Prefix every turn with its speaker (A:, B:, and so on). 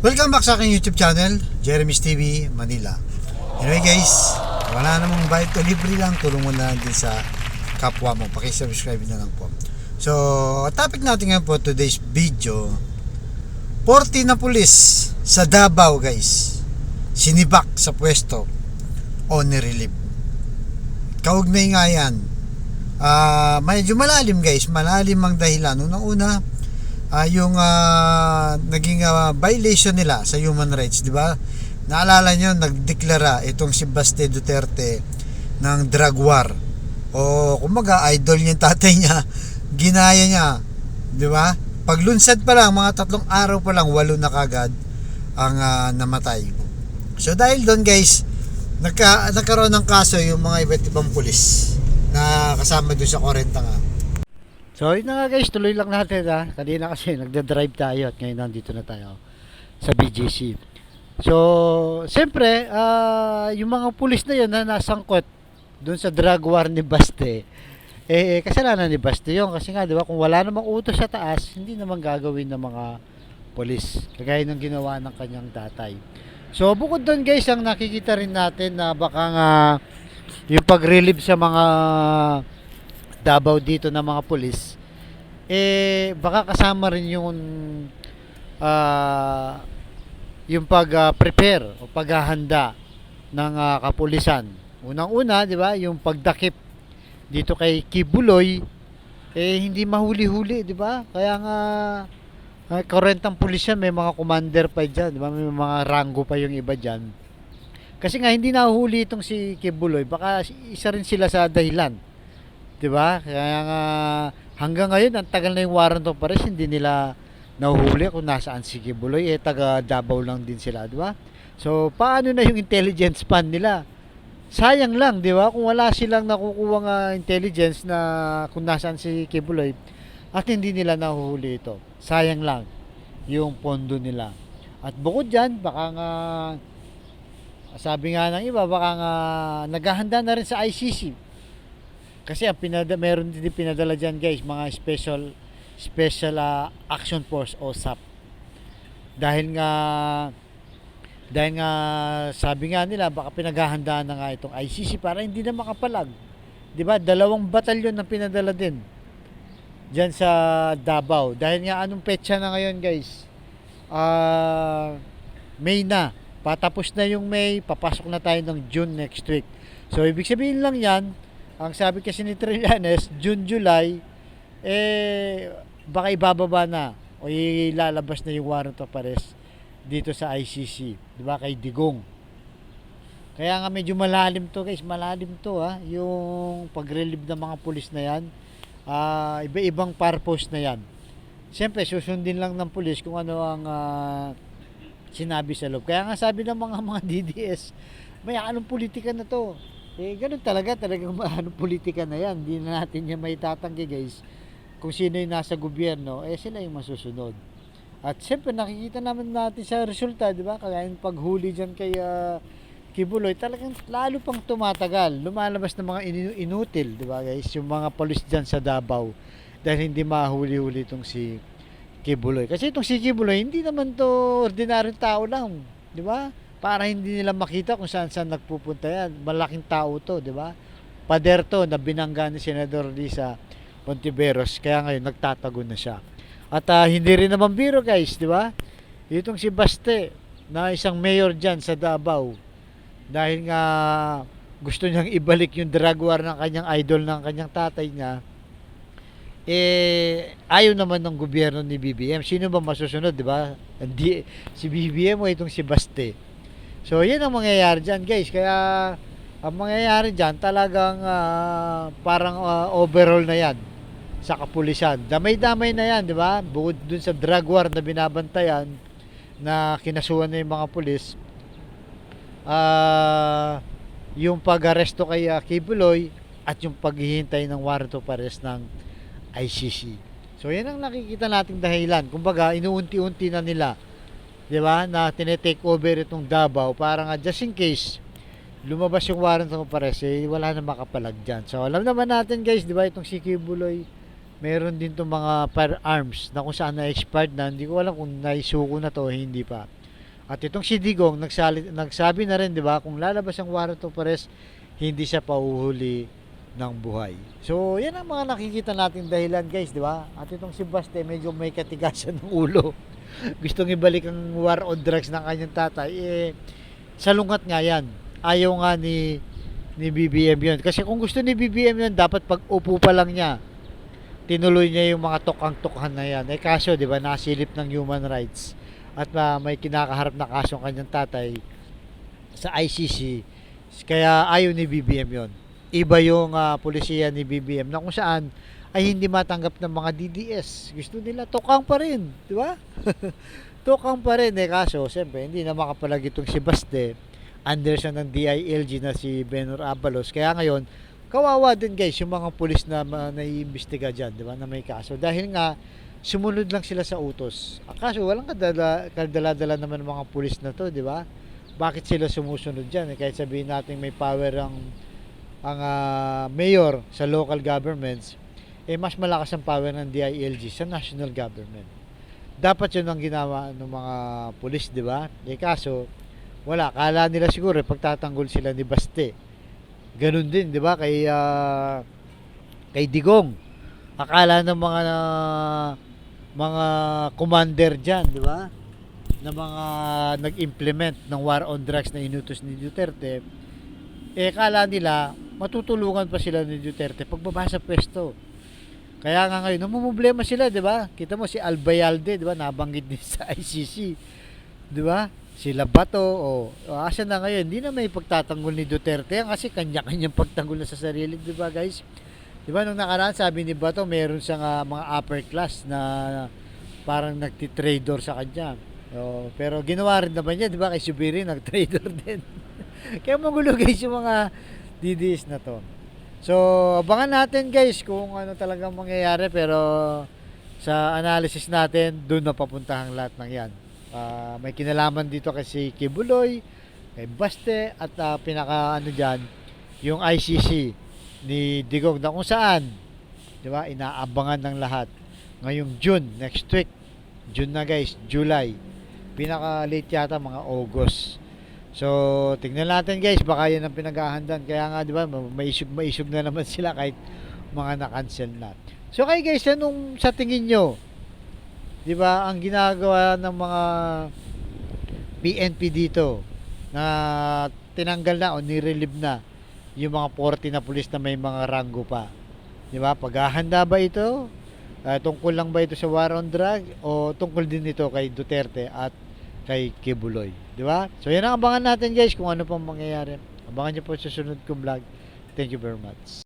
A: Welcome back sa aking YouTube channel, Jeremy's TV Manila. Anyway guys, wala namang bayad to, libre lang, tulungan na lang din sa kapwa mo, pakisubscribe na lang po. So, topic natin ngayon po, today's video, 40 na pulis sa Davao guys, sinibak sa pwesto on relief. Kaugnay nga yan, medyo malalim guys, malalim ang dahilan. Unang-una, yung naging violation nila sa human rights, di ba? Naalala nyo, nagdeklara itong si Baste Duterte ng drug war. O kumaga, idol niya yung tatay niya, ginaya niya, di ba? Paglunsad pa lang, mga 3 araw pa lang, 8 na kagad ang namatay. So dahil doon guys, nagkaroon ng kaso yung mga iba't ibang pulis na kasama doon sa 40 nga. So yun na nga guys, tuloy lang natin ha. Kanina kasi nagda-drive tayo at ngayon nandito na tayo sa BGC. So siyempre, yung mga pulis na yun na nasangkot doon sa drug war ni Baste, kasalanan ni Baste yun. Kasi nga, di ba, kung wala namang utos sa taas, hindi naman gagawin ng mga pulis, kagaya ng ginawa ng kanyang tatay. So bukod doon guys, ang nakikita rin natin na baka nga yung pag-relieve sa mga Davao dito ng mga pulis, baka kasama rin yung pag-prepare o paghahanda ng kapulisan. Unang-una, di ba, yung pagdakip dito kay Kibuloy, hindi mahuli-huli, di ba? Kaya nga, kurentang pulis yan, may mga commander pa dyan, di ba? May mga rango pa yung iba dyan. Kasi nga, hindi nahuli itong si Kibuloy, baka isa rin sila sa dahilan. Diba? Kaya nga hanggang ngayon ang tagal na yung warrant of arrest, hindi nila nahuhuli kung nasaan si Kibuloy, taga Davao lang din sila, diba? So paano na yung intelligence span nila? Sayang lang, diba? Kung wala silang nakukuha intelligence na kung nasaan si Kibuloy at hindi nila nahuhuli ito, sayang lang yung pondo nila. At bukod dyan, baka nga sabi nga ng iba, baka nga naghahanda na rin sa ICC. Kasi ang meron din pinadala dyan guys, mga special action force o SAP. Dahil nga sabi nga nila, baka pinaghahandaan na nga itong ICC para hindi na makapalag. 'Di ba? 2 batalyon ang pinadala din dyan sa Davao. Dahil nga anong petsa na ngayon guys? May na. Patapos na yung May, papasok na tayo ng June next week. So ibig sabihin lang yan, ang sabi kasi ni Trillanes, June, July, baka ibababa na o ilalabas na yung warrant of arrest dito sa ICC, di ba, kay Digong. Kaya nga medyo malalim to guys, malalim to yung pag-relieve ng mga pulis na yan. Iba-ibang purpose na yan. Siyempre, susundin lang ng pulis kung ano ang sinabi sa loob. Kaya nga sabi ng mga DDS, may anong politika na to. Ganun talagang anong politika na yan. Hindi na natin yan may tatanggi guys. Kung sino yung nasa gobyerno, sila yung masusunod. At siyempre nakikita naman natin sa resulta, di ba? Kaya yung paghuli dyan kay Kibuloy, talagang lalo pang tumatagal. Lumalabas ng mga inutil, di ba guys? Yung mga polis dyan sa Davao. Dahil hindi mahuli-huli itong si Kibuloy. Kasi itong si Kibuloy, hindi naman to ordinaryong tao lang. Di ba? Para hindi nila makita kung saan nagpupunta yan. Malaking tao to, di ba? Pader to na binangga ni Senador Lisa Hontiveros, kaya ngayon nagtatago na siya. At hindi rin naman biro guys, di ba? Itong si Baste na isang mayor dyan sa Davao, dahil nga gusto niyang ibalik yung drug war ng kanyang idol, ng kanyang tatay niya, ayaw naman ng gobyerno ni BBM. Sino ba masusunod, di ba? Si BBM o itong si Baste. So, yan ang mangyayari dyan, guys. Kaya, ang mangyayari dyan, talagang parang overall na yan sa kapulisan. Damay-damay na yan, di ba? Bukod dun sa drug war na binabantayan, na kinasuhan na yung mga pulis, yung pag-aresto kay Kibuloy at yung paghihintay ng warrant of arrest ng ICC. So, yan ang nakikita nating dahilan. Kumbaga, inuunti-unti na nila, di ba, na tinetake over itong Davao para nga just in case lumabas yung warrant of arrest, wala na makapalag dyan. So alam naman natin guys, di ba, itong si Kibuloy, meron din itong mga firearms na kung saan na-expired na, hindi ko alam kung naisuko na to o hindi pa.
B: At itong si Digong nagsabi na rin, 'di ba, kung lalabas ang warrant of arrest, hindi siya pauhuli ng buhay. So, yan ang mga nakikita natin dahilan, guys, 'di ba? At itong si Baste medyo may katigasan ng ulo. Gustong ibalik ang war on drugs ng kanyang tatay. Salungat nga yan. Ayaw nga ni BBM yun. Kasi kung gusto ni BBM yun, dapat pag upo pa lang niya, tinuloy niya yung mga tokang-tokahan na yan. Kaso, di ba, nasilip ng human rights at may kinakaharap na kaso ang kanyang tatay sa ICC. Kaya ayaw ni BBM yon. Iba yung pulisiya ni BBM na kung saan ay hindi matanggap ng mga DDS. Gusto nila tokang pa rin, di ba? Tokang pa rin kaso siyempre hindi na makapalag itong si Baste. Under siya ng DILG na si Benor Abalos. Kaya ngayon, kawawa din guys yung mga pulis na naiimbestiga dyan, di ba, na may kaso. Dahil nga, sumunod lang sila sa utos. Kaso walang kadala-dala naman ng mga pulis na to, di ba? Bakit sila sumusunod dyan? Kahit sabihin natin may power ang mayor sa local governments, mas malakas ang power ng DILG sa national government. Dapat yun ang ginawa ng mga pulis, di ba? Kaso, wala. Kala nila siguro, pagtatanggol sila ni Baste. Ganun din, di ba? Kay Digong. Akala ng mga commander dyan, di ba? Na mga nag-implement ng war on drugs na inutos ni Duterte, kala nila, matutulungan pa sila ni Duterte pagbaba sa pwesto. Kaya nga ngayon, namumblema sila, di ba? Kita mo si Albayalde, di ba? Nabanggit din sa ICC. Di ba? Sila Bato, asa na ngayon? Hindi na may pagtatanggol ni Duterte yan kasi kanya-kanyang pagtanggol na sa sarili, di ba guys? Di ba nung nakaraan sabi ni Bato, meron siyang mga upper class na parang nagtitrader sa kanya. Pero ginawa rin naman niya, di ba? Kay Subiri, nag-trader din. Kaya magulo guys yung mga DDS na to. So, abangan natin guys kung ano talagang mangyayari, pero sa analysis natin, doon na papuntahan lahat ng yan. May kinalaman dito kasi Kibuloy, kay Baste, at pinaka ano dyan, yung ICC ni Digong na kung saan, di ba, inaabangan ng lahat. Ngayong June, next week, June na guys, July, pinaka late yata mga August. So, tingnan natin guys, baka yan ang pinaghahandaan. Kaya nga, di ba, maisog na naman sila kahit mga na-cancel na. So, kayo guys, anong sa tingin nyo? Di ba, ang ginagawa ng mga PNP dito na tinanggal na o nirelieve na yung mga 40 na pulis na may mga ranggo pa. Di ba, paghahanda ba ito? Tungkol lang ba ito sa war on drug o tungkol din ito kay Duterte at kay Kibuloy, di ba? So yan ang abangan natin guys kung ano pang mangyayari. Abangan niyo po sa susunod kong vlog. Thank you very much.